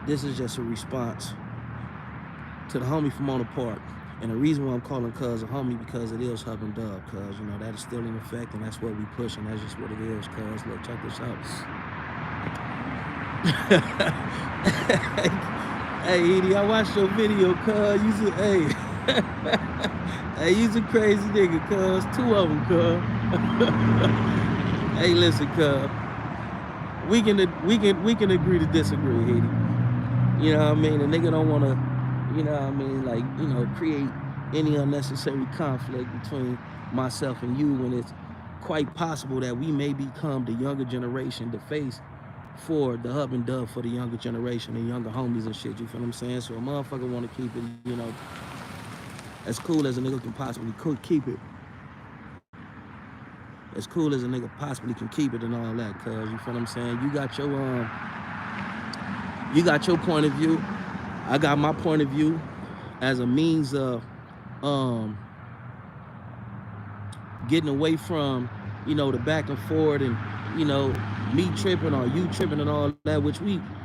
this is just a response to the homie from Mona Park. And the reason why I'm calling cuz a homie, because it is Hub and Dub, cuz, you know, that is still in effect, and that's what we push, and that's just what it is, cuz. Look, check this out. Hey, Edie, I watched your video, cuz. Hey. Hey, you's a crazy nigga, cuz. Two of them, cuz. Hey, listen, cuz. We can agree to disagree, Edie. You know what I mean? The nigga don't want to, you know what I mean, like, you know, create any unnecessary conflict between myself and you when it's quite possible that we may become the younger generation to face for the Hub and Dub for the younger generation and younger homies and shit, you feel what I'm saying? So a motherfucker want to keep it, you know, as cool as a nigga can possibly keep it. As cool as a nigga possibly can keep it and all that, cuz, you feel what I'm saying? You got your point of view. I got my point of view as a means of getting away from, you know, the back and forth and, you know, me tripping or you tripping and all that, which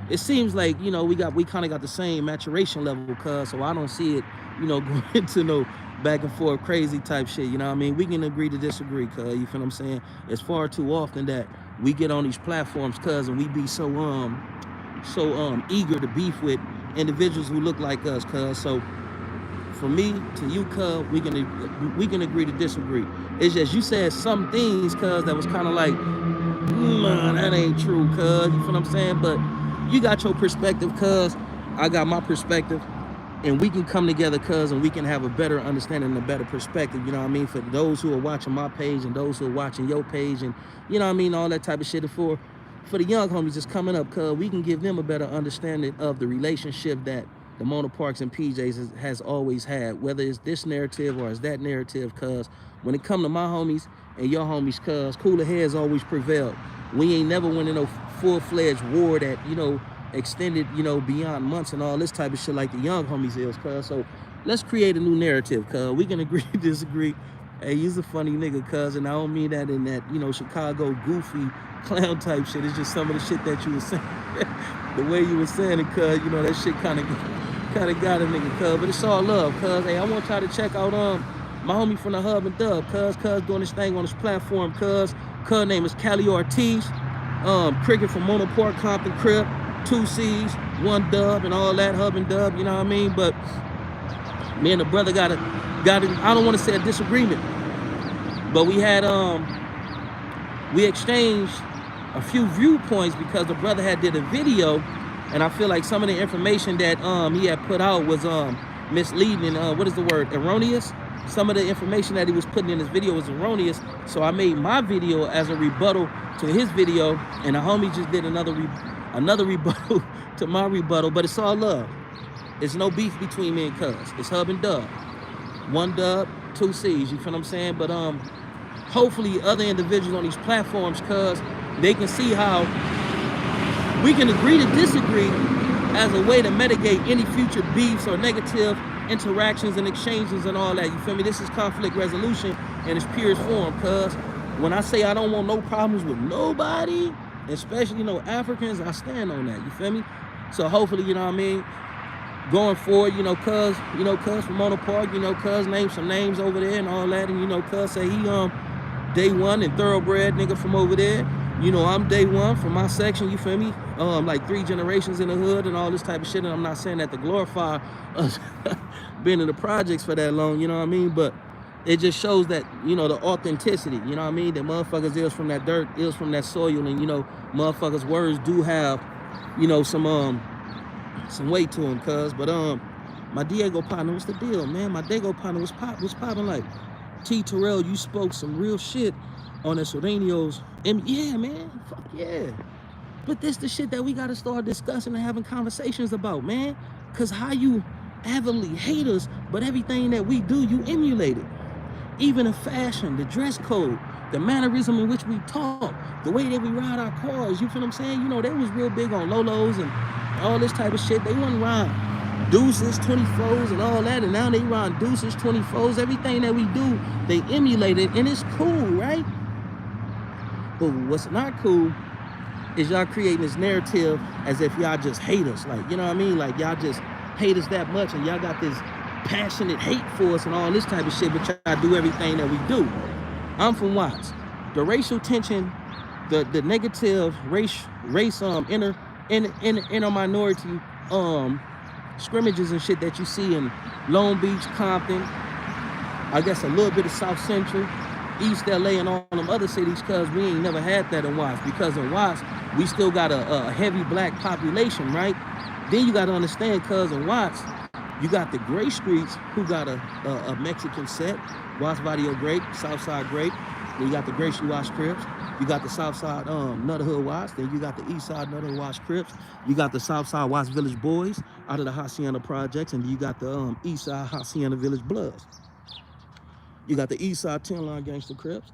it seems like, you know, we kind of got the same maturation level, cuz, so I don't see it, you know, going into no back and forth crazy type shit, you know what I mean? We can agree to disagree, cuz, you feel what I'm saying? It's far too often that we get on these platforms, cuz, and we be so eager to beef with individuals who look like us, cuz. So from me to you, cuz, we can agree to disagree. It's just you said some things, cuz, that was kind of like, nah, that ain't true, cuz, you feel what I'm saying? But you got your perspective, cuz, I got my perspective, and we can come together, cuz, and we can have a better understanding and a better perspective, you know what I mean, for those who are watching my page and those who are watching your page, and, you know what I mean, all that type of shit. For the young homies that's coming up, cuz, we can give them a better understanding of the relationship that the Mona Parks and PJs has always had, whether it's this narrative or it's that narrative, cuz. When it come to my homies and your homies, cuz, cooler heads always prevailed. We ain't never went in no full-fledged war that, you know, extended, you know, beyond months and all this type of shit like the young homies is, cuz. So let's create a new narrative, cuz. We can agree to disagree. Hey, you's a funny nigga, cuz, and I don't mean that in that, you know, Chicago goofy clown type shit. It's just some of the shit that you were saying. The way you were saying it, cuz, you know, that shit kind of got a nigga, cuz. But it's all love, cuz. Hey, I want y'all to check out my homie from the Hub and Dub, cuz doing this thing on this platform, cuz. Cuz name is Cali Ortiz. Cricket from Mona Park, Compton Crip, 2 C's, 1 Dub, and all that, Hub and Dub, you know what I mean? But me and the brother got it. I don't want to say a disagreement, but we exchanged a few viewpoints because the brother did a video, and I feel like some of the information that he had put out was misleading and what is the word, erroneous. Some of the information that he was putting in his video was erroneous, so I made my video as a rebuttal to his video, and the homie just did another rebuttal to my rebuttal. But it's all love. It's no beef between me and cuz. It's Hub and Dub. 1 Dub, 2 C's, you feel what I'm saying? But hopefully other individuals on these platforms, cuz, they can see how we can agree to disagree as a way to mitigate any future beefs or negative interactions and exchanges and all that, you feel me? This is conflict resolution in its purest form, cuz. When I say I don't want no problems with nobody, especially, you know, Africans, I stand on that, you feel me? So hopefully, you know what I mean, going forward, you know, cuz from Mona Park, you know, cuz named some names over there and all that, and, you know, cuz say he day one and thoroughbred nigga from over there. You know, I'm day one from my section, you feel me? Like 3 generations in the hood and all this type of shit, and I'm not saying that to glorify us being in the projects for that long, you know what I mean? But it just shows that, you know, the authenticity, you know what I mean? That motherfuckers is from that dirt, is from that soil, and, you know, motherfuckers' words do have, you know, some weight to them, cuz. But my Diego partner, what's the deal, man? My Diego partner was popping like, T. Terrell, you spoke some real shit on the Serenios. And yeah, man, fuck yeah. But this the shit that we gotta start discussing and having conversations about, man. Cause how you avidly hate us, but everything that we do, you emulate it. Even the fashion, the dress code, the mannerism in which we talk, the way that we ride our cars, you feel what I'm saying? You know, they was real big on Lolos and all this type of shit. They wasn't riding Deuces, 24s and all that, and now they ride Deuces, 24s. Everything that we do, they emulate it, and it's cool, right? But what's not cool is y'all creating this narrative as if y'all just hate us. Like, you know what I mean? Like, y'all just hate us that much, and y'all got this passionate hate for us and all this type of shit, but y'all do everything that we do. I'm from Watts. The racial tension, the negative race inner minority scrimmages and shit that you see in Long Beach, Compton, I guess a little bit of South Central, East LA, and all them other cities, because we ain't never had that in Watts. Because in Watts, we still got a heavy black population, right? Then you got to understand, cuz in Watts, you got the Gray Streets, who got a Mexican set, Watts Barrio Grape, Southside Grape. Then you got the Gray Street Watts Crips. You got the Southside Nutterhood Watts. Then you got the Eastside Nutterhood Watts Crips. You got the Southside Watts Village Boys out of the Hacienda Projects, and you got the Eastside Hacienda Village Bloods. You got the Eastside 10-line Gangster Crips.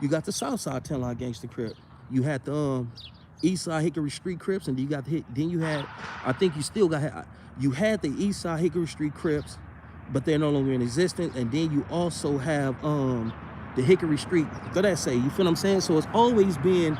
You got the Southside 10-line Gangster Crip. You had the Eastside Hickory Street Crips, and then you had, I think you still got, you had the Eastside Hickory Street Crips, but they're no longer in existence. And then you also have the Hickory Street, what I say, you feel what I'm saying? So it's always been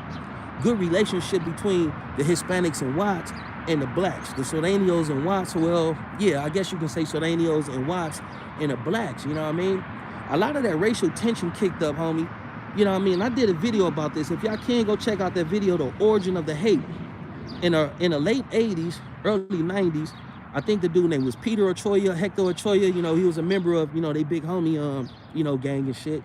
good relationship between the Hispanics and Watts and the blacks, the Soranios and Watts. Well, yeah, I guess you can say Soranios and Watts and the blacks, you know what I mean? A lot of that racial tension kicked up, homie. You know what I mean? I did a video about this. If y'all can, go check out that video, The Origin of the Hate. In the late 80s, early 90s, I think the dude name was Peter Ochoa, Hector Ochoa. You know, he was a member of, you know, they big homie, you know, gang and shit.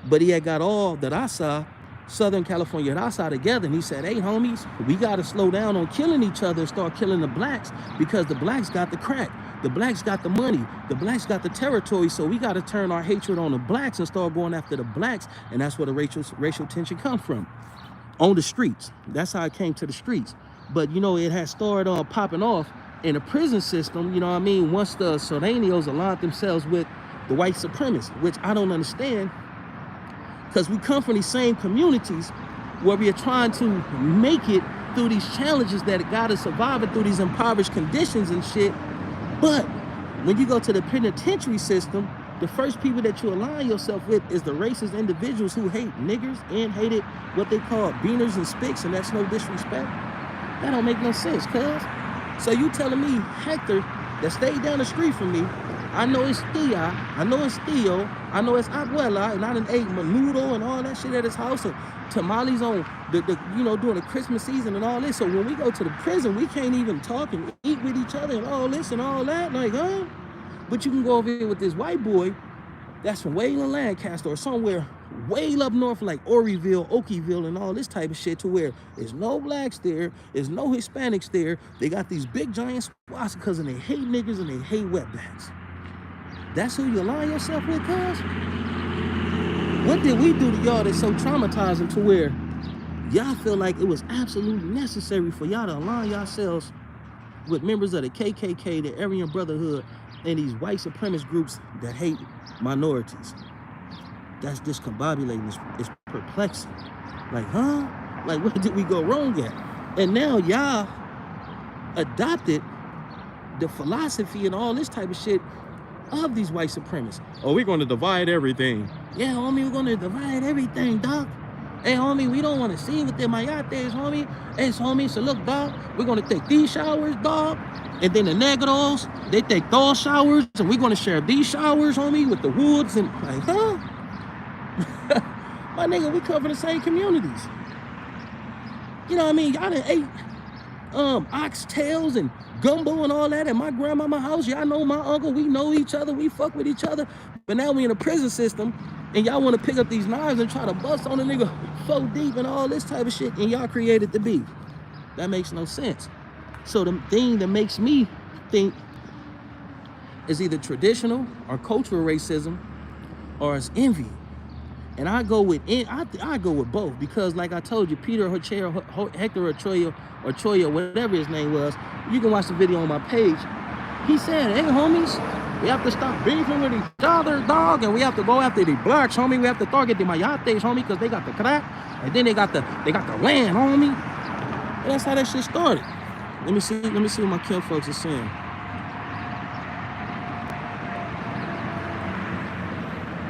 But he had got all that I saw, Southern California and I saw together, and he said, hey, homies, we got to slow down on killing each other and start killing the blacks, because the blacks got the crack. The blacks got the money. The blacks got the territory. So we got to turn our hatred on the blacks and start going after the blacks. And that's where the racial tension come from. On the streets. That's how it came to the streets. But, you know, it had started popping off in the prison system, you know what I mean, once the Soranios aligned themselves with the white supremacists, which I don't understand, because we come from these same communities where we are trying to make it through these challenges that got us surviving through these impoverished conditions and shit. But when you go to the penitentiary system, the first people that you align yourself with is the racist individuals who hate niggers and hated what they call beaners and spicks, and that's no disrespect. That don't make no sense, cuz. So you telling me Hector that stayed down the street from me, I know it's Thea, I know it's Theo, I know it's Abuela, and I done ate menudo and all that shit at his house, and tamales on the you know, during the Christmas season and all this. So when we go to the prison, we can't even talk and eat with each other and all this and all that. Like, huh? But you can go over here with this white boy that's from Wayland, Lancaster, or somewhere way up north like Oreeville, Okieville, and all this type of shit, to where there's no blacks there, there's no Hispanics there. They got these big giant squats because they hate niggers and they hate wetbacks. That's who you align yourself with, cuz? What did we do to y'all that's so traumatizing to where y'all feel like it was absolutely necessary for y'all to align yourselves with members of the KKK, the Aryan Brotherhood, and these white supremacist groups that hate minorities? That's discombobulating. It's perplexing. Like, huh? Like, where did we go wrong at? And now y'all adopted the philosophy and all this type of shit of these white supremacists. Oh, we're going to divide everything. Yeah, homie, we're going to divide everything, doc. Hey, homie, we don't want to see what the mayates, homie. Hey, homie, so look, dog, we're going to take these showers, dog. And then the negros, they take those showers, and we're going to share these showers, homie, with the woods. And like, huh? My nigga, we cover the same communities. You know what I mean? Y'all done ate oxtails and gumbo and all that at my grandmama's house. Y'all know my uncle. We know each other. We fuck with each other. But now we in a prison system, and y'all want to pick up these knives and try to bust on a nigga so deep and all this type of shit, and y'all created the beef. That makes no sense. So the thing that makes me think is either traditional or cultural racism, or it's envy. And I go with both, because like I told you, Peter Ochoa, Hector Ochoa, whatever his name was, you can watch the video on my page. He said, hey homies, we have to stop beefing with each other, dog, and we have to go after the blacks, homie. We have to target the mayates, homie, because they got the crack, and then they got the land, homie. And that's how that shit started. Let me see what my kin folks are saying.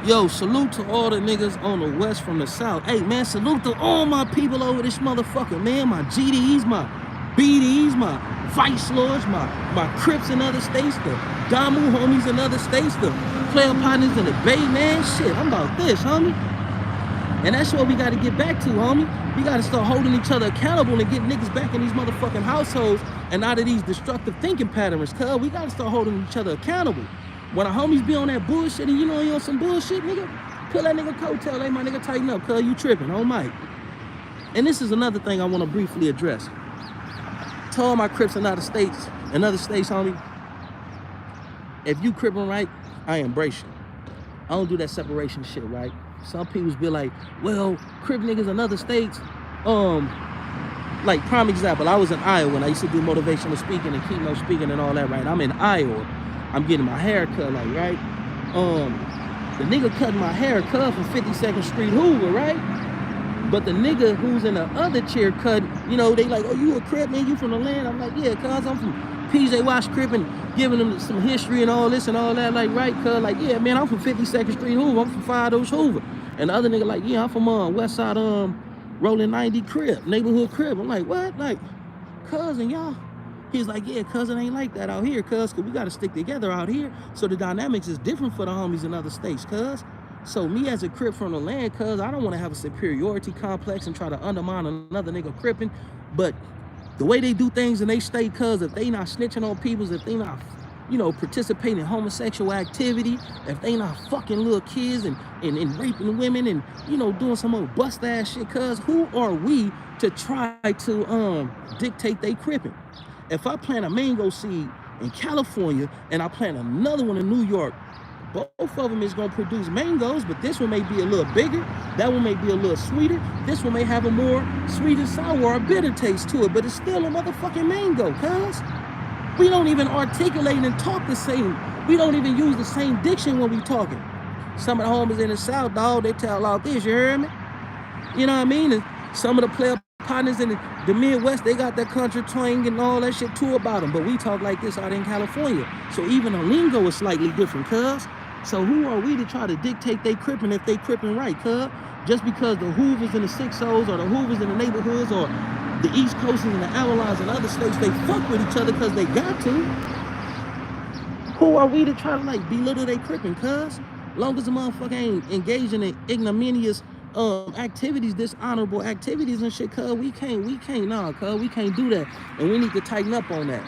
Yo, salute to all the niggas on the west from the south. Hey, man, salute to all my people over this motherfucker, man. My GDs, my BDs, my Vice Lords, my Crips in other states, the Damu homies in other states, the player partners in the Bay, man. Shit, I'm about this, homie. And that's what we got to get back to, homie. We got to start holding each other accountable and get niggas back in these motherfucking households and out of these destructive thinking patterns, cuz we got to start holding each other accountable. When the homies be on that bullshit and you know you on some bullshit, nigga, pull that nigga coattail, hey, my nigga, tighten up, cuz you tripping, oh Mike. And this is another thing I want to briefly address. To all my Crips in other states, homie, if you crippin' right, I embrace you. I don't do that separation shit, right? Some people be like, well, Crip niggas in other states, like prime example, I was in Iowa and I used to do motivational speaking and keynote speaking and all that, right? I'm in Iowa. I'm getting my hair cut, like, right? The nigga cutting my hair cut from 52nd Street Hoover, right? But the nigga who's in the other chair cut, you know, they like, oh, you a Crip, man, you from the land? I'm like, yeah, cuz I'm from PJ Wash Crip, and giving them some history and all this and all that, like, right, cuz, like, yeah, man, I'm from 52nd Street Hoover, I'm from Fidos Hoover. And the other nigga like, yeah, I'm from West Side Rolling 90 Crip, neighborhood Crip. I'm like, what? Like, cousin, y'all? He's like, yeah, cousin ain't like that out here, cuz we got to stick together out here. So the dynamics is different for the homies in other states, cuz. So me as a Crip from the land, cuz I don't want to have a superiority complex and try to undermine another nigga Crippin'. But the way they do things in they state, cuz, if they not snitching on peoples, if they not, you know, participating in homosexual activity, if they not fucking little kids and raping women and, you know, doing some old bust ass shit, cuz who are we to try to dictate they Crippin'? If I plant a mango seed in California and I plant another one in New York, both of them is gonna produce mangoes, but this one may be a little bigger, that one may be a little sweeter, this one may have a more sweet and sour or bitter taste to it, but it's still a motherfucking mango, cuz. We don't even articulate and talk the same. We don't even use the same diction when we talking. Some of the homies in the South, dog, they tell all this, you heard me? You know what I mean? And some of the player partners in the Midwest, they got that country twang and all that shit too about them, but we talk like this out in California. So even the lingo is slightly different, cuz. So who are we to try to dictate they Crippin' if they Crippin' right, cuz? Just because the Hoovers and the 6-0s or the Hoovers in the neighborhoods or the East Coasters and the Allies and other states, they fuck with each other because they got to. Who are we to try to like belittle they Crippin', cuz? Long as the motherfucker ain't engaging in ignominious activities, dishonorable activities and shit, cuz we can't do that, and we need to tighten up on that.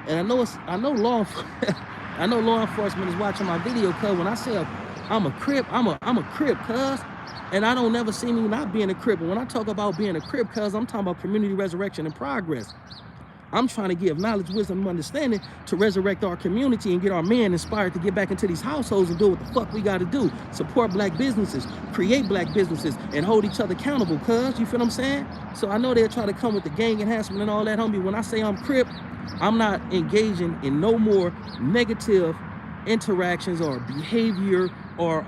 And I know law enforcement is watching my video, cuz when I say I'm a Crip, I'm a Crip, cuz, and I don't never see me not being a Crip. And when I talk about being a Crip, cuz, I'm talking about community resurrection and progress. I'm trying to give knowledge, wisdom, and understanding to resurrect our community and get our men inspired to get back into these households and do what the fuck we got to do. Support black businesses, create black businesses, and hold each other accountable, cuz. You feel what I'm saying? So I know they'll try to come with the gang enhancement and all that, homie. When I say I'm Crip, I'm not engaging in no more negative interactions or behavior or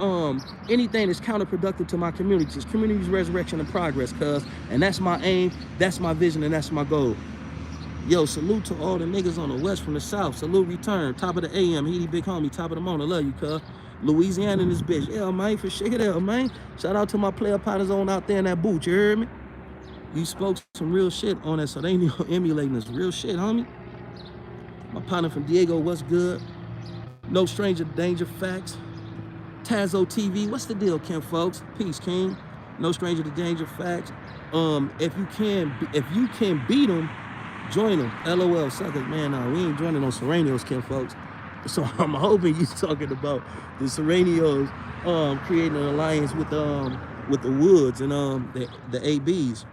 anything that's counterproductive to my communities. Communities, resurrection, and progress, cuz. And that's my aim, that's my vision, and that's my goal. Yo, salute to all the niggas on the west from the south. Salute return. Top of the AM. Heedy big homie. Top of the morning. Love you, cuz. Louisiana in this bitch. Yeah, man. For shit it out, man. Shout out to my player partners on out there in that boot. You heard me? You spoke some real shit on that, so they ain't emulating this real shit, homie. My partner from Diego, what's good? No stranger to danger facts. Tazo TV. What's the deal, Kim, folks? Peace, King. No stranger to danger facts. If you can beat them, join them. LOL, suckers, man. We ain't joining on Serranios, Kim, folks. So I'm hoping you talking about the Serranios creating an alliance with the Woods and the ABs.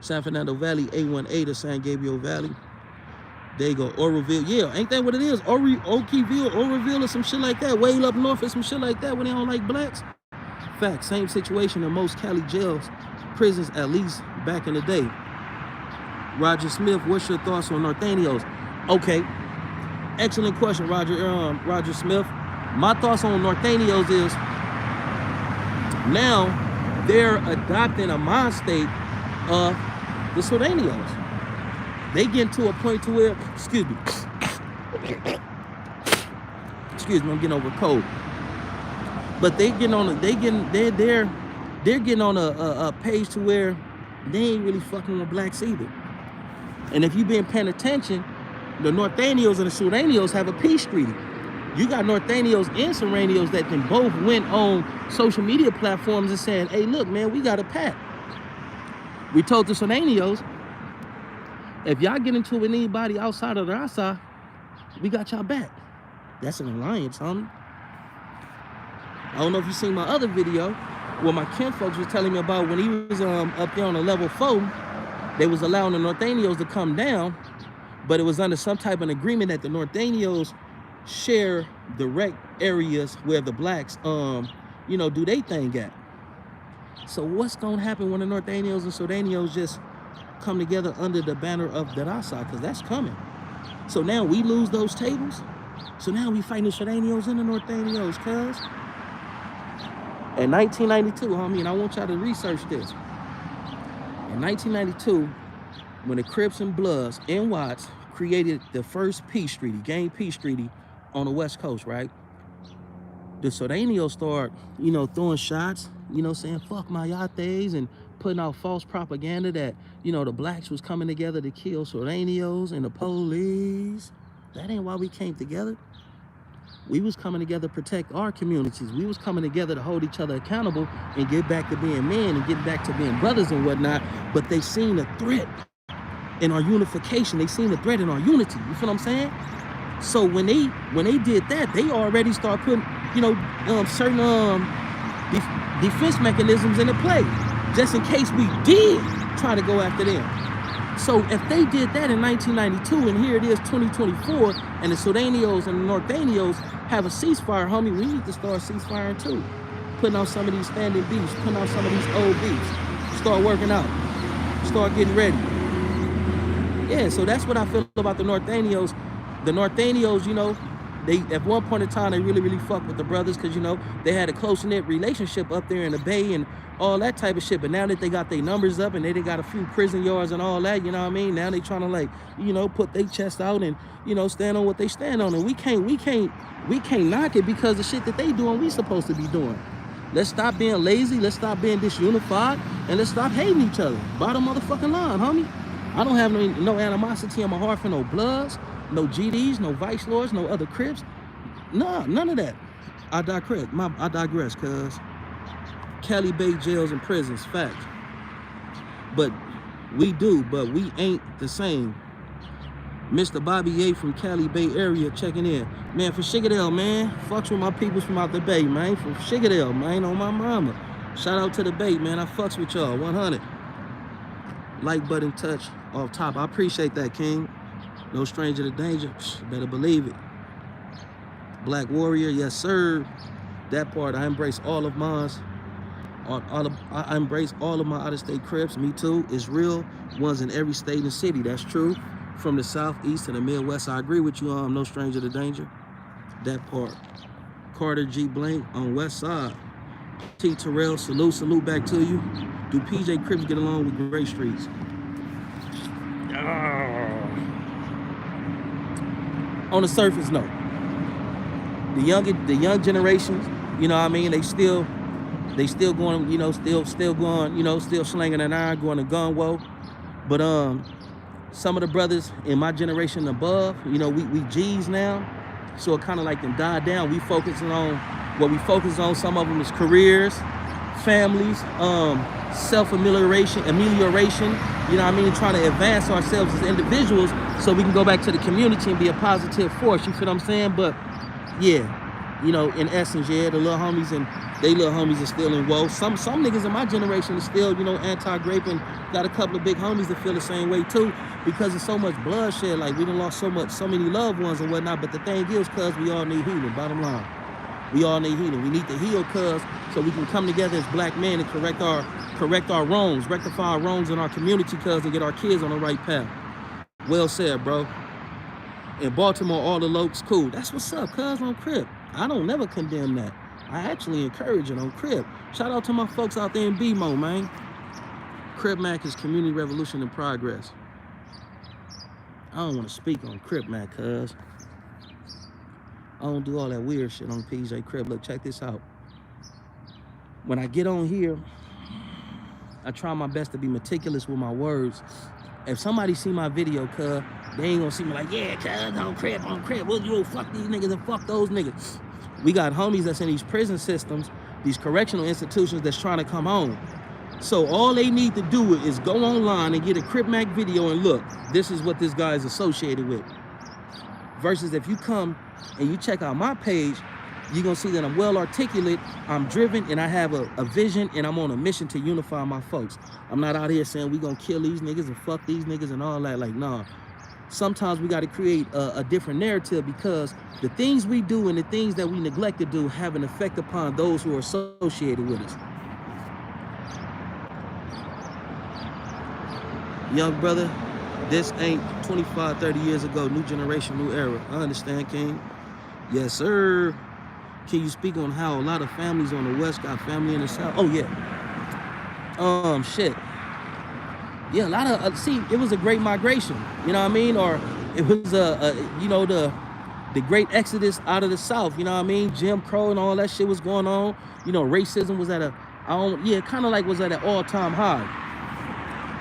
San Fernando Valley, A1A to San Gabriel Valley. There you go, Oroville. Yeah, ain't that what it is? Okieville, Oroville, or some shit like that. Way up north or some shit like that when they don't like blacks. Fact, same situation in most Cali jails, prisons, at least back in the day. Roger Smith, what's your thoughts on Norteños? Okay, excellent question, Roger Smith. My thoughts on Norteños is now they're adopting a mind state of the Sureños. They get to a point to where, excuse me, I'm getting over a cold. But they getting on they're getting on a page to where they ain't really fucking with blacks either. And if you've been paying attention, the Northanios and the Suranios have a peace treaty. You got Northanios and Suranios that then both went on social media platforms and said, hey, look, man, we got a pact. We told the Suranios, if y'all get into it with anybody outside of the Rasa, we got y'all back. That's an alliance, homie. I don't know if you seen my other video where my kinfolks was telling me about when he was up there on a level 4, they was allowing the Northanios to come down, but it was under some type of agreement that the Northanios share direct areas where the blacks, you know, do they thing at. So what's gonna happen when the Northanios and Suranios just come together under the banner of Darasa? Because that's coming. So now we lose those tables. So now we fighting the Suranios and the Northanios, cuz. In 1992, homie, and I want y'all to research this. In 1992, when the Crips and Bloods and Watts created the first peace treaty, gang peace treaty on the West Coast, right? The Suranios start, you know, throwing shots, you know, saying fuck Mayates and putting out false propaganda that, you know, the blacks was coming together to kill Suranios and the police. That ain't why we came together. We was coming together to protect our communities. We was coming together to hold each other accountable and get back to being men and get back to being brothers and whatnot. But they seen a threat in our unification. They seen a threat in our unity. You feel what I'm saying? So when they did that, they already start putting, you know, certain defense mechanisms into play, just in case we did try to go after them. So if they did that in 1992, and here it is 2024, and the Suranios and the Northanios have a ceasefire, homie, we need to start ceasefiring too. Putting out some of these standing beefs, putting out some of these old beefs. Start working out. Start getting ready. Yeah, so that's what I feel about the Northanios. The Northanios, you know, they at one point in time, they really fucked with the brothers because, you know, they had a close-knit relationship up there in the Bay and all that type of shit. But now that they got their numbers up and they got a few prison yards and all that, you know what I mean? Now they trying to, like, you know, put their chest out and, you know, stand on what they stand on. And we can't knock it because the shit that they doing, we supposed to be doing. Let's stop being lazy. Let's stop being disunified. And let's stop hating each other. Bottom motherfucking line, homie. I don't have no animosity in my heart for no Bloods, no GDs, no Vice Lords, no other Crips. Nah, none of that. I digress, cuz. Cali Bay jails and prisons, fact. But we ain't the same. Mr. Bobby Ye from Cali Bay area checking in. Man, for Shigadell, man. Fucks with my peoples from out the Bay, man. From Shigadell, man, on my mama. Shout out to the Bay, man. I fucks with y'all, 100. Like button touch off top. I appreciate that, King. No stranger to danger. Better believe it. Black Warrior, yes, sir. That part, I embrace all of mine. I embrace all of my out-of-state Crips. Me too. It's real. Ones in every state and city. That's true. From the southeast to the Midwest, I agree with you. No stranger to danger. That part. Carter G. Blank on West Side. T. Terrell, salute back to you. Do PJ Crips get along with Gray Streets? On the surface, no. The young generations, you know what I mean, they still going, you know, still going, you know, still slinging an iron, going to gun woe. But some of the brothers in my generation above, you know, we G's now, so it kind of like them died down. We focusing on what we focus on. Some of them is careers, families, self-amelioration, you know what I mean, trying to advance ourselves as individuals so we can go back to the community and be a positive force, you feel what I'm saying? But yeah, you know, in essence, yeah, the little homies and they little homies are still in woe. Some niggas in my generation are still, you know, anti-grape, and got a couple of big homies that feel the same way too, because of so much bloodshed. Like, we done lost so many loved ones and whatnot. But the thing is, cuz we all need healing, bottom line. We all need healing. We need to heal, cuz, so we can come together as black men and correct our wrongs, rectify our wrongs in our community, cuz, and get our kids on the right path. Well said, bro. In Baltimore, all the lokes cool. That's what's up, cuz, on Crip. I don't never condemn that. I actually encourage it on Crip. Shout out to my folks out there in BMO, man. Crip Mac is community revolution in progress. I don't want to speak on Crip Mac, cuz I don't do all that weird shit on PJ Crip. Look, check this out. when I get on here, I try my best to be meticulous with my words. If somebody see my video, cuz, they ain't gonna see me like, yeah, cuz, on crib, well, you fuck these niggas and fuck those niggas. We got homies that's in these prison systems, these correctional institutions that's trying to come home. So all they need to do is go online and get a Crip Mac video and look, this is what this guy is associated with. Versus if you come and you check out my page, you're gonna see that I'm well articulate, I'm driven, and I have a vision, and I'm on a mission to unify my folks. I'm not out here saying we gonna kill these niggas and fuck these niggas and all that. Like, nah. Sometimes we gotta create a different narrative, because the things we do and the things that we neglect to do have an effect upon those who are associated with us. Young brother, this ain't 25, 30 years ago, new generation, new era. I understand, King. Yes, sir. Can you speak on how a lot of families on the West got family in the South? Oh, yeah. Shit. Yeah, a lot of, see, it was a great migration, you know what I mean? Or it was, you know, the great exodus out of the South, you know what I mean? Jim Crow and all that shit was going on. You know, racism was at kind of like was at an all-time high.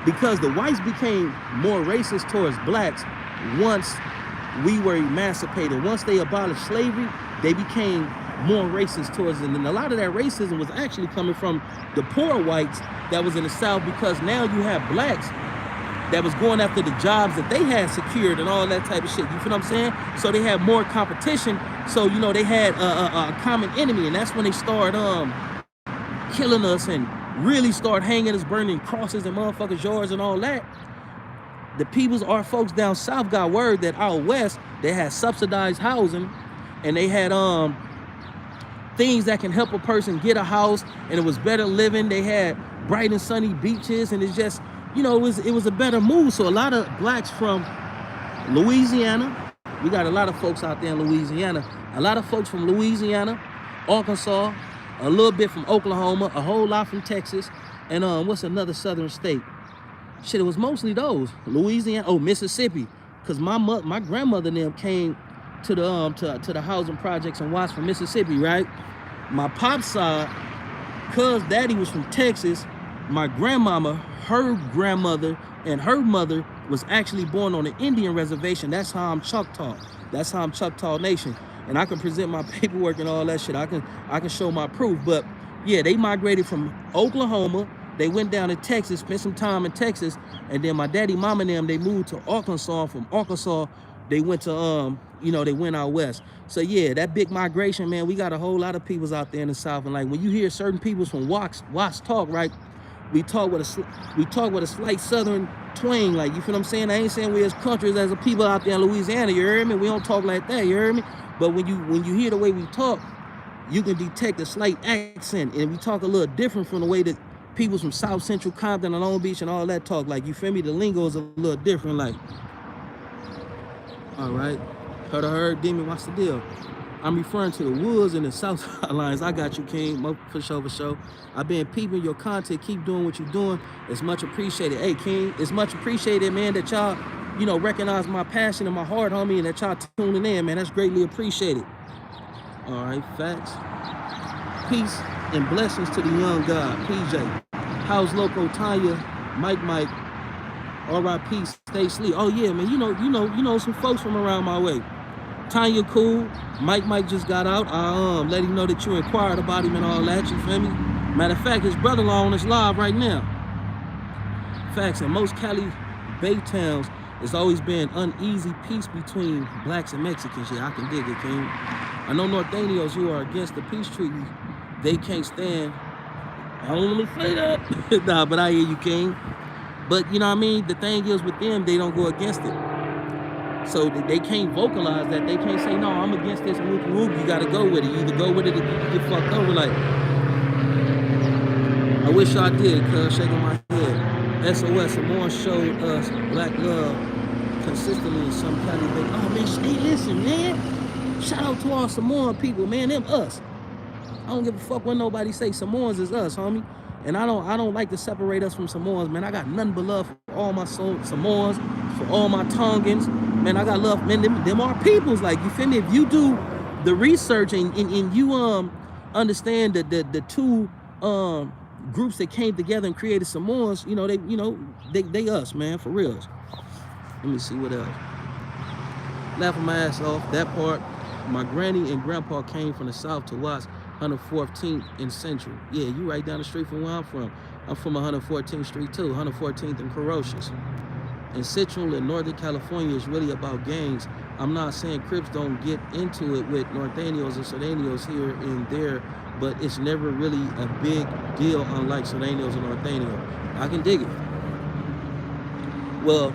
Because the whites became more racist towards blacks once we were emancipated. Once they abolished slavery, they became more racist towards it. And a lot of that racism was actually coming from the poor whites that was in the South, because now you have blacks that was going after the jobs that they had secured and all that type of shit. You feel what I'm saying? So they had more competition. So, you know, they had a common enemy, and that's when they started killing us and really start hanging us, burning crosses and motherfuckers' yards and all that. The peoples, our folks down South, got word that out West, they had subsidized housing, and they had things that can help a person get a house, and it was better living. They had bright and sunny beaches, and it's just, you know, it was a better move. So a lot of blacks from Louisiana, we got a lot of folks out there in Louisiana, a lot of folks from Louisiana, Arkansas, a little bit from Oklahoma, a whole lot from Texas, and what's another southern state? Shit, it was mostly those. Louisiana, oh, Mississippi, because my grandmother and them came to the housing projects in Watts from Mississippi, right? My pop's side, cuz daddy was from Texas, my grandmama, her grandmother, and her mother was actually born on an Indian reservation. That's how I'm Choctaw. That's how I'm Choctaw Nation. And I can present my paperwork and all that shit. I can show my proof. But yeah, they migrated from Oklahoma. They went down to Texas, spent some time in Texas, and then my daddy, mama, and them, they moved to Arkansas. From Arkansas, they went to you know, they went out west. So yeah, that big migration, man. We got a whole lot of peoples out there in the South, and like when you hear certain peoples from Watts talk, right? We talk with a slight Southern twang, like, you feel what I'm saying? I ain't saying we as countries as a people out there in Louisiana, you heard me? We don't talk like that, you heard me? But when you hear the way we talk, you can detect a slight accent, and we talk a little different from the way that people from South Central Compton and Long Beach and all that talk. Like, you feel me? The lingo is a little different. Like, all right, heard, Demon, what's the deal? I'm referring to the woods and the South Lines. I got you, King. For sure. I've been peeping your content. Keep doing what you're doing. It's much appreciated. Hey, King, it's much appreciated, man, that y'all, you know, recognize my passion and my heart, homie, and that y'all tuning in, man. That's greatly appreciated. All right, facts. Peace and blessings to the young God, PJ. House Loco, Tanya, Mike, R.I.P. Stay sleep. Oh yeah, man. You know some folks from around my way. Tanya cool. Mike just got out. I let him know that you inquired about him and all that. You feel me? Matter of fact, his brother-in-law on his live right now. Facts. In most Cali Bay towns, there's always been uneasy peace between blacks and Mexicans. Yeah, I can dig it, King. I know Norteños who are against the peace treaty. They can't stand. I don't want to say that. Nah, but I hear you, King. But you know what I mean? The thing is with them, they don't go against it. So they can't vocalize that. They can't say, no, I'm against this. Whoop, whoop. You got to go with it. You either go with it or you get fucked over. Like, I wish I did, cuz, shaking my head. SOS, Samoan showed us black love consistently in some Cali Bay. Oh, man, stay listen, man. Shout out to all Samoan people, man. Them us. I don't give a fuck what nobody say. Samoans is us, homie. And I don't like to separate us from Samoans, man. I got nothing but love for all my Samoans, for all my Tongans. Man, I got love, man, them are peoples. Like, you feel me? If you do the research and you understand the two groups that came together and created Samoans, they us, man, for reals. Let me see what else. Laughing my ass off. That part, my granny and grandpa came from the south to watch 114th and Central. Yeah, you right down the street from where I'm from. I'm from 114th Street too, 114th and Carocious. And Central in Northern California is really about gangs. I'm not saying Crips don't get into it with Norteños and Sureños here and there, but it's never really a big deal, unlike Sureños and Norteños. I can dig it. Well,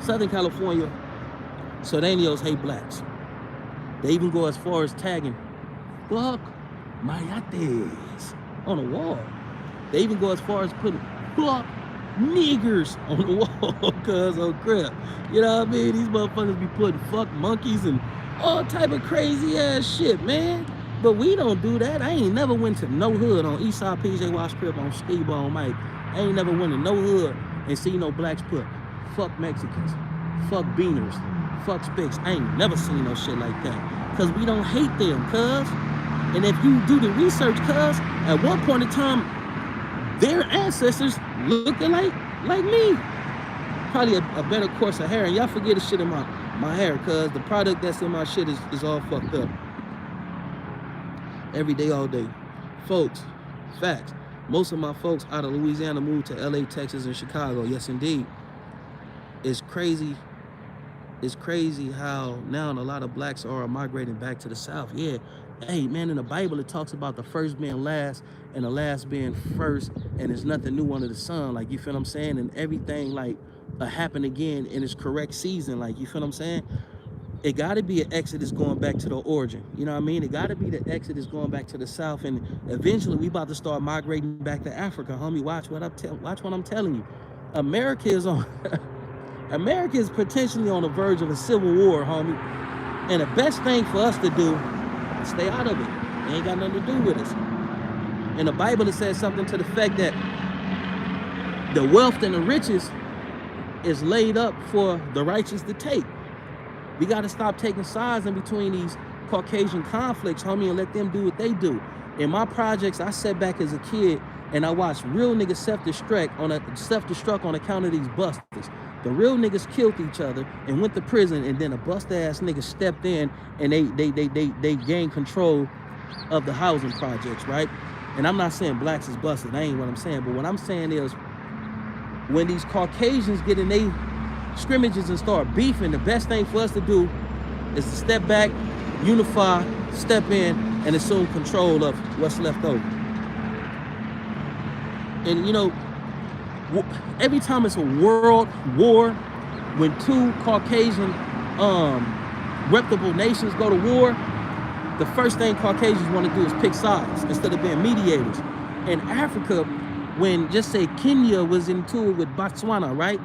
Southern California, Sureños hate blacks. They even go as far as tagging "fuck mayates" on the wall. They even go as far as putting "fuck niggers" on the wall, cuz oh crap. You know what I mean? These motherfuckers be putting "fuck monkeys" and all type of crazy ass shit, man. But we don't do that. I ain't never went to no hood on Eastside PJ Wash Crib on Steve on Mike. I ain't never went to no hood and see no blacks put "fuck Mexicans," "fuck beaners," "fuck spics." I ain't never seen no shit like that. Cause we don't hate them, cuz. And if you do the research, cuz, at one point in time, their ancestors looked like me. Probably a better course of hair. And y'all forget the shit in my hair, cuz the product that's in my shit is all fucked up. Every day, all day. Folks, facts. Most of my folks out of Louisiana moved to LA, Texas, and Chicago. Yes, indeed. It's crazy. It's crazy how now a lot of blacks are migrating back to the South. Yeah. Hey, man, in the Bible, it talks about the first being last and the last being first, and there's nothing new under the sun. Like, you feel what I'm saying? And everything, like, happen again in its correct season. Like, you feel what I'm saying? It got to be an exodus going back to the origin. You know what I mean? It got to be the exodus going back to the South, and eventually we about to start migrating back to Africa, homie. Watch what I'm telling you. America is on. America is potentially on the verge of a civil war, homie. And the best thing for us to do is stay out of it. It ain't got nothing to do with us. In the Bible, it says something to the fact that the wealth and the riches is laid up for the righteous to take. We got to stop taking sides in between these Caucasian conflicts, homie, and let them do what they do. In my projects, I sat back as a kid and I watched real niggas self-destruct on account of these busters. The real niggas killed each other and went to prison, and then a bust-ass nigga stepped in and they gained control of the housing projects, right? And I'm not saying blacks is busted. That ain't what I'm saying. But what I'm saying is when these Caucasians get in they scrimmages and start beefing, the best thing for us to do is to step back, unify, step in, and assume control of what's left over. And you know, every time it's a world war, when two Caucasian reputable nations go to war, the first thing Caucasians want to do is pick sides instead of being mediators. In Africa, when just say Kenya was into it with Botswana, right?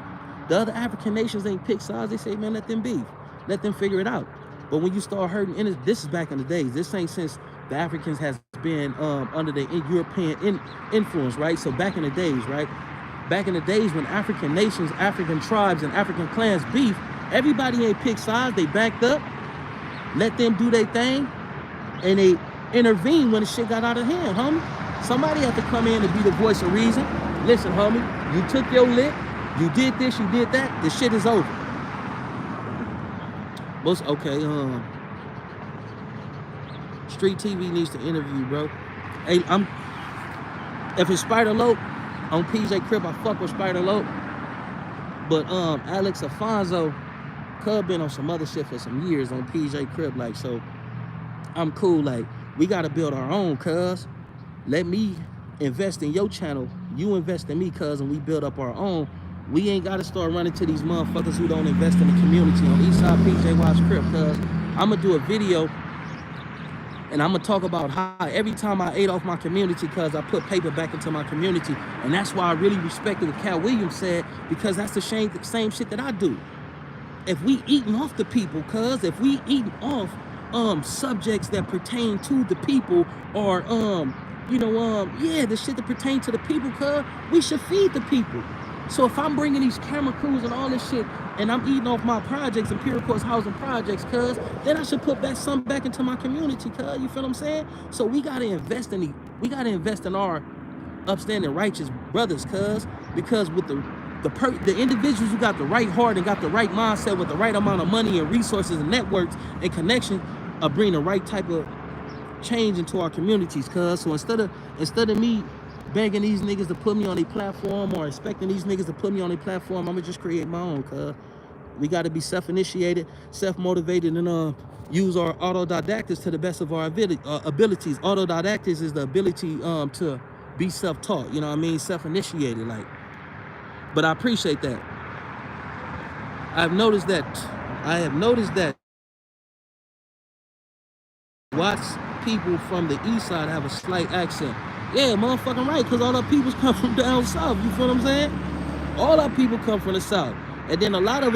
The other African nations ain't pick sides. They say, man, let them beef. Let them figure it out. But when you start hurting, and this is back in the days. This ain't since the Africans has been under the European influence, right? So back in the days, right? Back in the days when African nations, African tribes, and African clans beef, everybody ain't pick sides. They backed up, let them do their thing, and they intervened when the shit got out of hand, homie. Somebody had to come in and be the voice of reason. Listen, homie, you took your lick. You did this, you did that, the shit is over. Okay, Street TV needs to interview, bro. Hey, if it's Spider Lope on PJ Crip, I fuck with Spider Lope. But Alex Afonso, cuz been on some other shit for some years on PJ Crip, like, so I'm cool. Like, we gotta build our own, cuz. Let me invest in your channel, you invest in me, cuz, and we build up our own. We ain't got to start running to these motherfuckers who don't invest in the community on Eastside PJ Wash Crip, cuz I'm going to do a video and I'm going to talk about how every time I ate off my community, cuz I put paper back into my community. And that's why I really respected what Cat Williams said, because that's the same shit that I do. If we eating off the people, cuz, if we eating off subjects that pertain to the people, or yeah, the shit that pertain to the people, cuz, we should feed the people. So if I'm bringing these camera crews and all this shit, and I'm eating off my projects, Imperial Course housing projects, cuz, then I should put some back into my community, cuz, you feel what I'm saying? So we gotta invest in our upstanding righteous brothers, cuz, because with the individuals who got the right heart and got the right mindset with the right amount of money and resources and networks and connection are bringing the right type of change into our communities, cuz. So instead of me begging these niggas to put me on a platform or expecting these niggas to put me on a platform, I'm gonna just create my own, cuz. We gotta be self-initiated, self-motivated, and use our autodidactics to the best of our abilities. Autodidactics is the ability to be self-taught, you know what I mean? Self-initiated, like. But I appreciate that. I have noticed that Watts people from the east side have a slight accent. Yeah, motherfucking right, because all our peoples come from down south, you feel what I'm saying? All our people come from the south. And then a lot of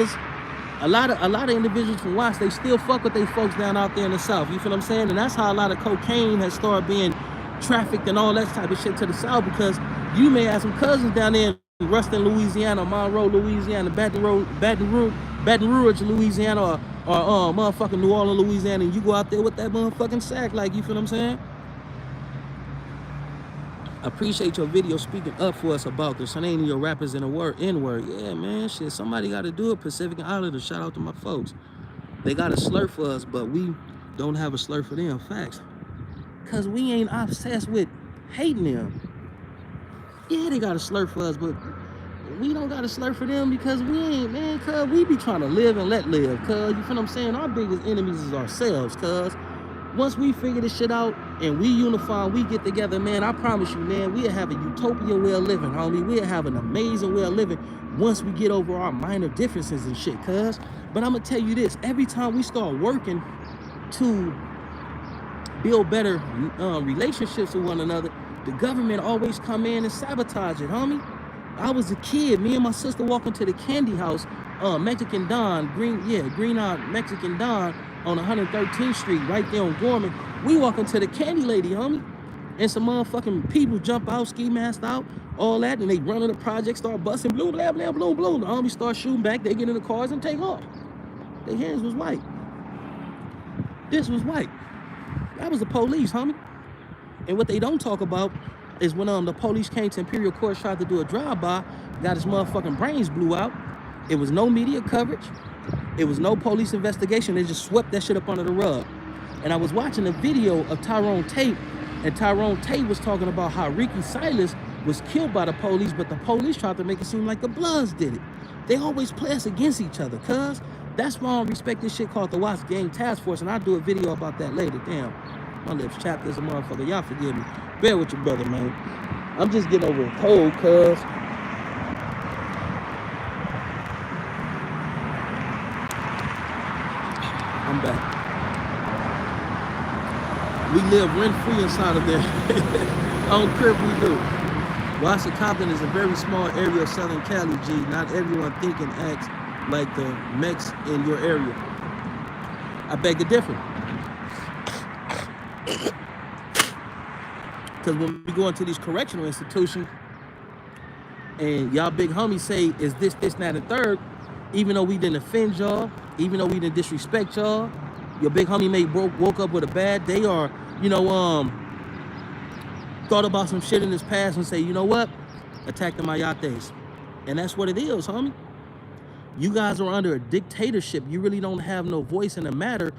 individuals from Watts, they still fuck with they folks down out there in the south, you feel what I'm saying? And that's how a lot of cocaine has started being trafficked and all that type of shit to the south, because you may have some cousins down there in Ruston, Louisiana, Monroe, Louisiana, Baton Rouge, Louisiana, or motherfucking New Orleans, Louisiana, and you go out there with that motherfucking sack, like, you feel what I'm saying? I appreciate your video speaking up for us about this. And ain't your rappers in the N-word. Yeah, man, shit, somebody got to do it. Pacific Islander, shout out to my folks. They got a slur for us, but we don't have a slur for them. Facts. Because we ain't obsessed with hating them. Yeah, they got a slur for us, but we don't got a slur for them because we ain't, man, cuz we be trying to live and let live, cuz, you feel what I'm saying? Our biggest enemies is ourselves, cuz. Once we figure this shit out and we unify, we get together, man, I promise you, man, we'll have a utopia way of living, homie. We'll have an amazing way of living once we get over our minor differences and shit, cuz. But I'm gonna tell you this, every time we start working to build better relationships with one another, the government always come in and sabotage it, homie. I was a kid, me and my sister walking to the candy house, Mexican Don, green-eyed Mexican Don on 113th Street, right there on Gorman. We walking to the candy lady, homie. And some motherfucking people jump out, ski mask out, all that, and they run in the project, start busting, blue, blah, blah, blue, blue. The homies start shooting back, they get in the cars and take off. Their hands was white. This was white. That was the police, homie. And what they don't talk about is when the police came to Imperial Court, tried to do a drive-by, got his motherfucking brains blew out. It was no media coverage. It was no police investigation. They just swept that shit up under the rug. And I was watching a video of Tyrone Tate, and Tyrone Tate was talking about how Ricky Silas was killed by the police, but the police tried to make it seem like the Bloods did it. They always play us against each other, cuz. That's why I don't respect this shit called the Watts Gang Task Force, and I'll do a video about that later. Damn, my lips chapped as a motherfucker. Y'all forgive me. Bear with your brother, man. I'm just getting over a cold, cuz. I'm back. We live rent-free inside of there. On crib we do. Watts and Compton is a very small area of Southern Cali, G. Not everyone think and acts like the Mex in your area. I beg to differ. Because when we go into these correctional institutions and y'all big homies say, is this, that, and third, even though we didn't offend y'all, even though we didn't disrespect y'all, your big homie may woke up with a bad day or, you know, thought about some shit in his past and say, you know what? Attack the Mayates. And that's what it is, homie. You guys are under a dictatorship. You really don't have no voice in the matter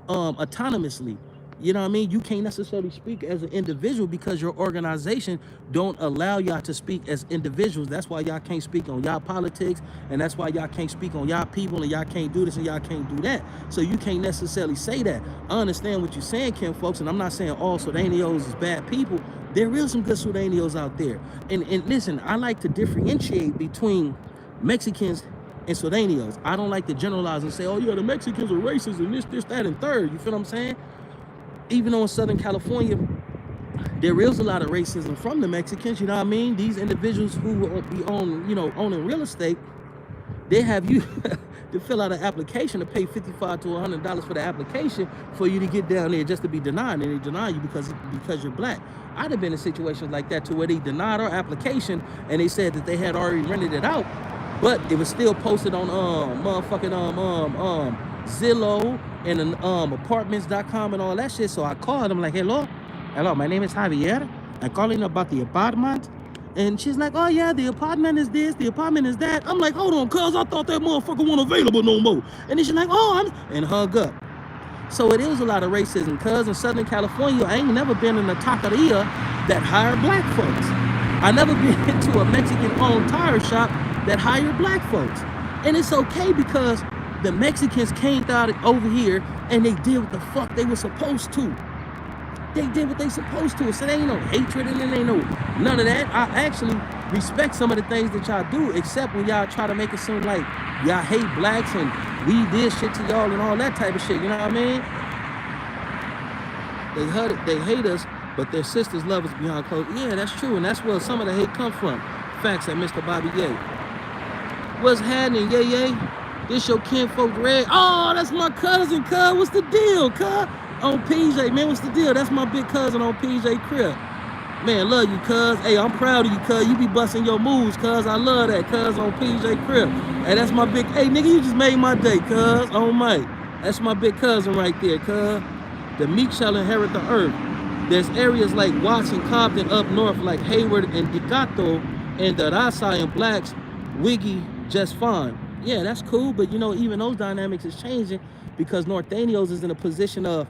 autonomously. You know what I mean? You can't necessarily speak as an individual because your organization don't allow y'all to speak as individuals. That's why y'all can't speak on y'all politics, and that's why y'all can't speak on y'all people, and y'all can't do this and y'all can't do that. So you can't necessarily say that. I understand what you're saying, Kim, folks, and I'm not saying all Sudaneos is bad people. There is some good Sudaneos out there. And listen, I like to differentiate between Mexicans and Sudaneos. I don't like to generalize and say, oh yeah, the Mexicans are racist and this, that, and third. You feel what I'm saying? Even though in Southern California, there is a lot of racism from the Mexicans, you know what I mean? These individuals who be owning real estate, they have you to fill out an application to pay $55 to $100 for the application for you to get down there just to be denied, and they deny you because you're black. I'd have been in situations like that to where they denied our application and they said that they had already rented it out, but it was still posted on motherfucking Zillow and apartments.com and all that shit. So I called them like, hello, my name is Javier. I'm calling about the apartment. And she's like, oh yeah, the apartment is this, the apartment is that. I'm like, hold on, cuz I thought that motherfucker wasn't available no more. And then she's like, and hung up. So it is a lot of racism, cuz in Southern California, I ain't never been in a taqueria that hired black folks. I never been to a Mexican-owned tire shop that hired black folks. And it's okay because the Mexicans came out over here and they did what the fuck they were supposed to. They did what they supposed to. So there ain't no hatred and there ain't no none of that. I actually respect some of the things that y'all do, except when y'all try to make it seem like y'all hate blacks and we did shit to y'all and all that type of shit. You know what I mean? They hate us, but their sisters love us beyond clothes. Yeah, that's true, and that's where some of the hate come from. Facts at Mr. Bobby Ye. What's happening, Ye? This your kinfolk Red. Oh, that's my cousin, cuz. What's the deal, cuz? On PJ, man, what's the deal? That's my big cousin on PJ crib. Man, love you, cuz. Hey, I'm proud of you, cuz. You be busting your moves, cuz. I love that, cuz, on PJ crib. Hey, that's my big, hey, nigga, you just made my day, cuz. Oh, my. That's my big cousin right there, cuz. The meek shall inherit the earth. There's areas like Watson, Compton, up north, like Hayward and Decato, and the Rasa and Blacks, Wiggy, just fine. Yeah, that's cool, but, you know, even those dynamics is changing because Norteños is in a position of,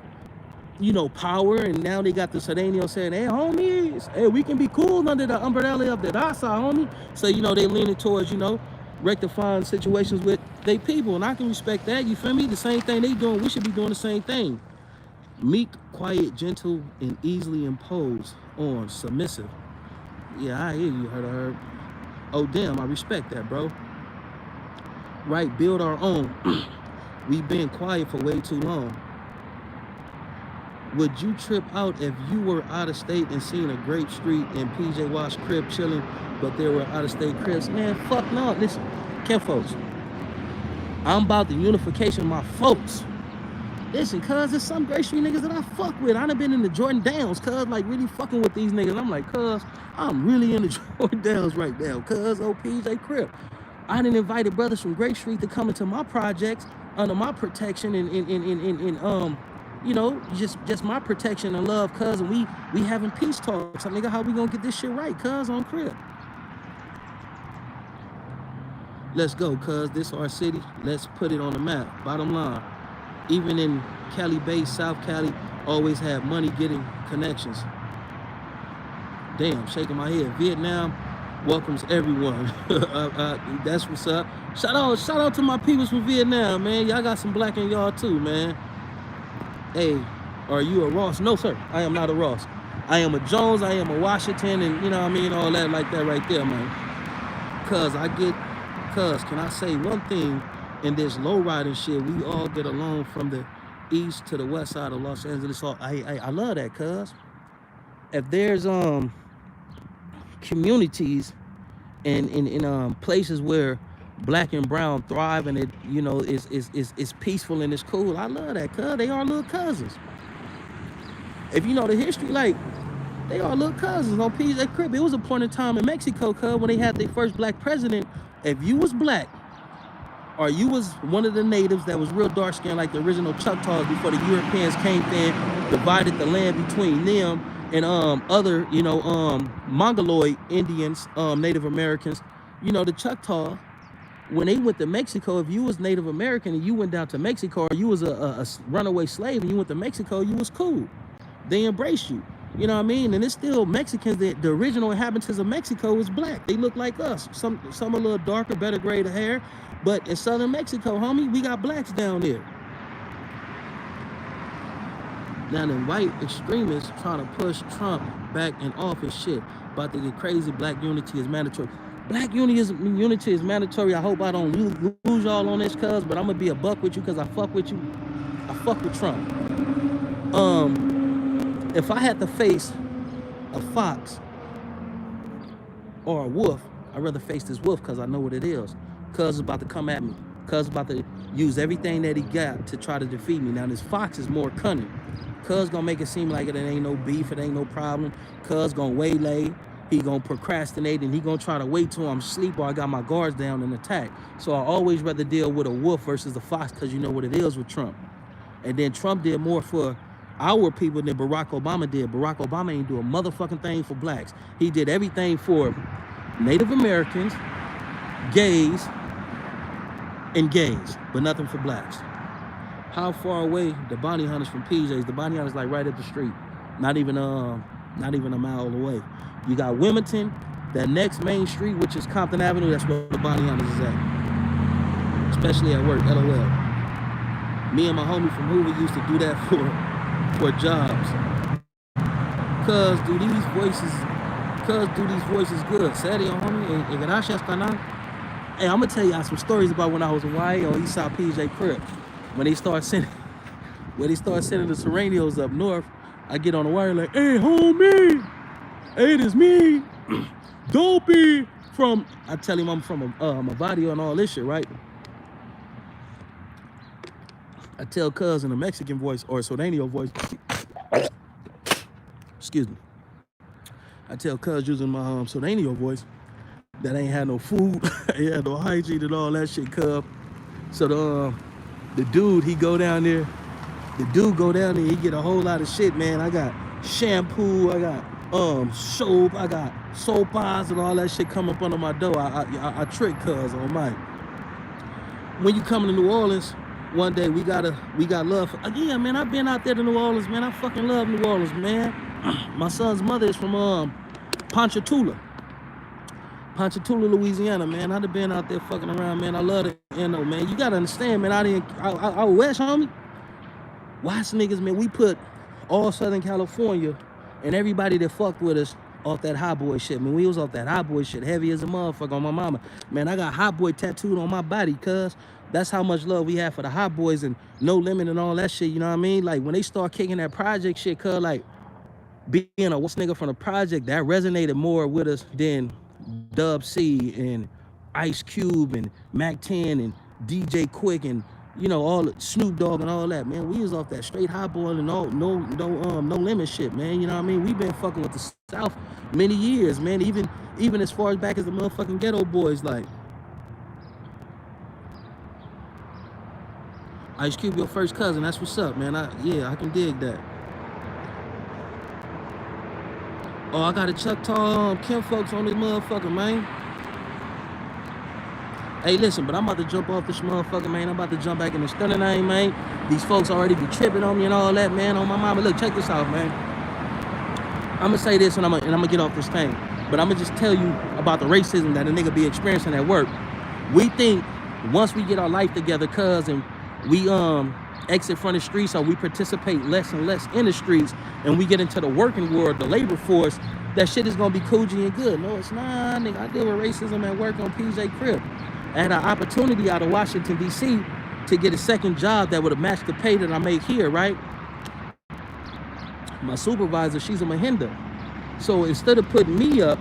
you know, power, and now they got the Sureños saying, hey, homies, hey, we can be cool under the umbrella of the Rasa, homie. So, you know, they leaning towards, you know, rectifying situations with they people, and I can respect that, you feel me? The same thing they doing, we should be doing the same thing. Meek, quiet, gentle, and easily imposed on, submissive. Yeah, I hear you, Herb. Oh, damn, I respect that, bro. Right, build our own. We've been quiet for way too long. Would you trip out if you were out of state and seen a Grape Street and PJ Wash crib chilling, but there were out-of-state cribs? Man, fuck no. Listen, folks, I'm about the unification of my folks. Listen, cuz, there's some Grape Street niggas that I fuck with. I done been in the Jordan Downs, cuz, like, really fucking with these niggas. I'm like, cuz, I'm really in the Jordan Downs right now, cuz, oh, PJ crib. I done invited brothers from Grape Street to come into my projects under my protection and you know, just my protection and love, cuz, and we having peace talks. So, nigga, how we gonna get this shit right, cuz, on crib? Let's go, cuz, this our city. Let's put it on the map. Bottom line, even in Cali Bay, South Cali, always have money getting connections. Damn, shaking my head. Vietnam welcomes everyone. That's what's up. Shout out to my peoples from Vietnam, man. Y'all got some black in y'all too, man. Hey, are you a Ross? No, sir. I am not a Ross. I am a Jones. I am a Washington, and you know what I mean, all that like that right there, man. Cuz can I say one thing in this low riding shit? We all get along from the east to the west side of Los Angeles. So I love that, cuz. If there's communities in places where black and brown thrive and it, you know, is peaceful and it's cool, I love that, cuz. They are little cousins. If you know the history, like, they are little cousins on PJ crib. It was a point in time in Mexico, cuz, when they had their first black president. If you was black or you was one of the natives that was real dark skinned like the original Choctaws before the Europeans came in, divided the land between them and other, you know, Mongoloid Indians, Native Americans, you know, the Choctaw, when they went to Mexico, if you was Native American and you went down to Mexico, or you was a runaway slave and you went to Mexico, you was cool. They embraced you. You know what I mean? And it's still Mexicans. The original inhabitants of Mexico is black. They look like us. Some a little darker, better grade of hair. But in southern Mexico, homie, we got blacks down there. Now, the white extremists trying to push Trump back in office shit. About to get crazy. Black unity is mandatory. Black unity is mandatory. I hope I don't lose y'all on this, cuz, but I'm going to be a buck with you because I fuck with you. I fuck with Trump. If I had to face a fox or a wolf, I'd rather face this wolf because I know what it is. Cuz is about to come at me. Cuz is about to use everything that he got to try to defeat me. Now this Fox is more cunning. Cuz gonna make it seem like it ain't no beef, it ain't no problem. Cuz gonna waylay, he gonna procrastinate, and he gonna try to wait till I'm asleep or I got my guards down and attack. So I always rather deal with a wolf versus a fox, because you know what it is with Trump. And then Trump did more for our people than Barack Obama did. Barack Obama ain't do a motherfucking thing for blacks. He did everything for Native Americans, gays, and gays, but nothing for blacks. How far away the bounty hunters from PJ's? The bounty hunters like right up the street, not even a mile away. You got Wilmington, that next main street, which is Compton Avenue. That's where the bounty hunters is at, especially at work. LOL. Me and my homie from Hoover used to do that for jobs. Cuz do these voices good. Serio, homie. And gracias, canal. Hey, I'm gonna tell y'all some stories about when I was in YA on Eastside PJ Crib. When they start sending the Serranios up north, I get on the wire like, hey, homie, hey, it is me, Dopey from. I tell him I'm from Mavadio and all this shit, right? I tell Cuz in a Mexican voice or a Serranio voice. Excuse me. I tell Cuz using my Serranio voice that ain't had no food, ain't had no hygiene and all that shit, Cuz. So the dude, he go down there. The dude go down there, he get a whole lot of shit, man. I got shampoo, I got soap, I got soap eyes and all that shit come up under my door. I trick Cuz on Mike. When you coming to New Orleans, one day we got love. Yeah, man, I've been out there to New Orleans, man. I fucking love New Orleans, man. My son's mother is from Ponchatoula, Louisiana, man. I'd have been out there fucking around, man. I love it, you know, man. You gotta understand, man. I West, homie. Watch niggas, man. We put all Southern California and everybody that fucked with us off that hot boy shit. Man, we was off that hot boy shit, heavy as a motherfucker on my mama. Man, I got hot boy tattooed on my body, cuz that's how much love we have for the hot boys and No Limit and all that shit. You know what I mean? Like when they start kicking that project shit, cuz like being a West nigga from the project, that resonated more with us than Dub C and Ice Cube and Mac 10 and DJ Quick and, you know, all Snoop Dogg and all that, man. We was off that straight hot boy and no limit shit, man. You know what I mean? We been fucking with the South many years, man. Even as far back as the motherfucking Ghetto Boys, like Ice Cube, your first cousin. That's what's up, man. I can dig that. Oh, I got a Chuck Tall Kim folks on this motherfucker, man. Hey, listen, but I'm about to jump off this motherfucker, man. I'm about to jump back in the stunning name, man. These folks already be tripping on me and all that, man. On my mama. Look, check this out, man. I'm gonna say this and I'm gonna get off this thing. But I'm gonna just tell you about the racism that a nigga be experiencing at work. We think once we get our life together, cuz, and we exit from the streets or we participate less and less in the streets and we get into the working world, the labor force, that shit is gonna be Coogee and good. No, it's not, nigga. I deal with racism at work on PJ Crib. I had an opportunity out of Washington, D.C. to get a second job that would have matched the pay that I make here, right? My supervisor, she's a Mahinda. So instead of putting me up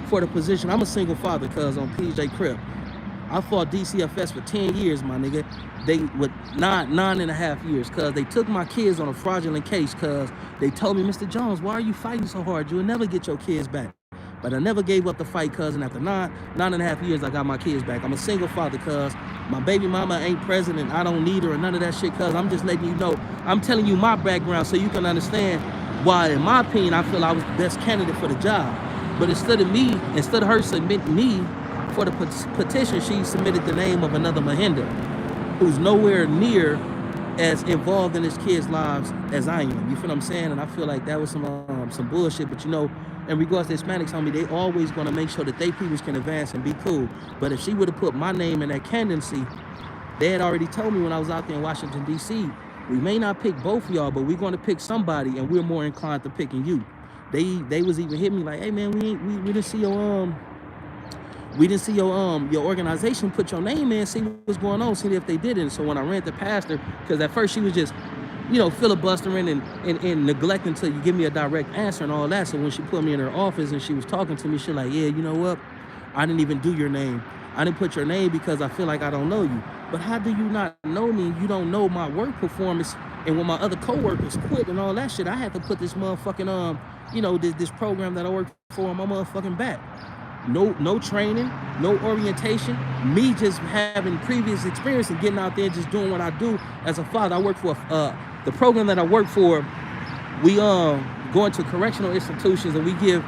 for the position, I'm a single father, cuz, on PJ Crib. I fought DCFS for 10 years, my nigga. They with nine and a half years, cuz they took my kids on a fraudulent case, cuz they told me, Mr. Jones, why are you fighting so hard? You'll never get your kids back. But I never gave up the fight, cuz, and after nine and a half years, I got my kids back. I'm a single father, cuz. My baby mama ain't present, and I don't need her or none of that shit, cuz. I'm just letting you know. I'm telling you my background so you can understand why, in my opinion, I feel I was the best candidate for the job. But instead of her submitting me for the petition, she submitted the name of another Mahinda who's nowhere near as involved in his kids' lives as I am. You feel what I'm saying? And I feel like that was some bullshit. But you know, in regards to Hispanics, homie, they always gonna make sure that they peoples can advance and be cool. But if she would have put my name in that candidacy, they had already told me when I was out there in Washington, D.C., we may not pick both of y'all, but we're gonna pick somebody, and we're more inclined to picking you. They was even hitting me like, hey man, we didn't see your organization put your name in, see what's going on, see if they did it. So when I ran to pastor, because at first she was just, you know, filibustering and neglecting till you give me a direct answer and all that. So when she put me in her office and she was talking to me, she like, yeah, you know what? I didn't even do your name. I didn't put your name because I feel like I don't know you. But how do you not know me? You don't know my work performance. And when my other coworkers quit and all that shit, I had to put this motherfucking you know, this program that I work for on my motherfucking back. No training, no orientation. Me just having previous experience and getting out there just doing what I do as a father. I work for the program that I work for. We go into correctional institutions and we give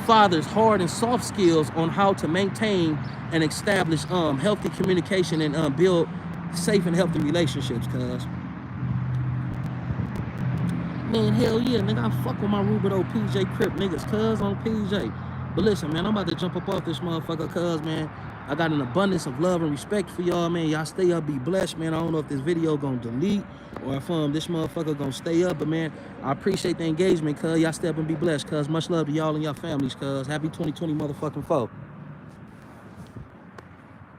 fathers hard and soft skills on how to maintain and establish healthy communication and build safe and healthy relationships. Cuz man, hell yeah, nigga, I fuck with my Rubidoux PJ Crip niggas, cuz on PJ. But listen, man, I'm about to jump up off this motherfucker, cuz, man, I got an abundance of love and respect for y'all, man. Y'all stay up, be blessed, man. I don't know if this video gonna delete or if this motherfucker gonna stay up, but man, I appreciate the engagement, cuz. Y'all stay up and be blessed, cuz. Much love to y'all and y'all families, cuz. Happy 2020 motherfucking 4.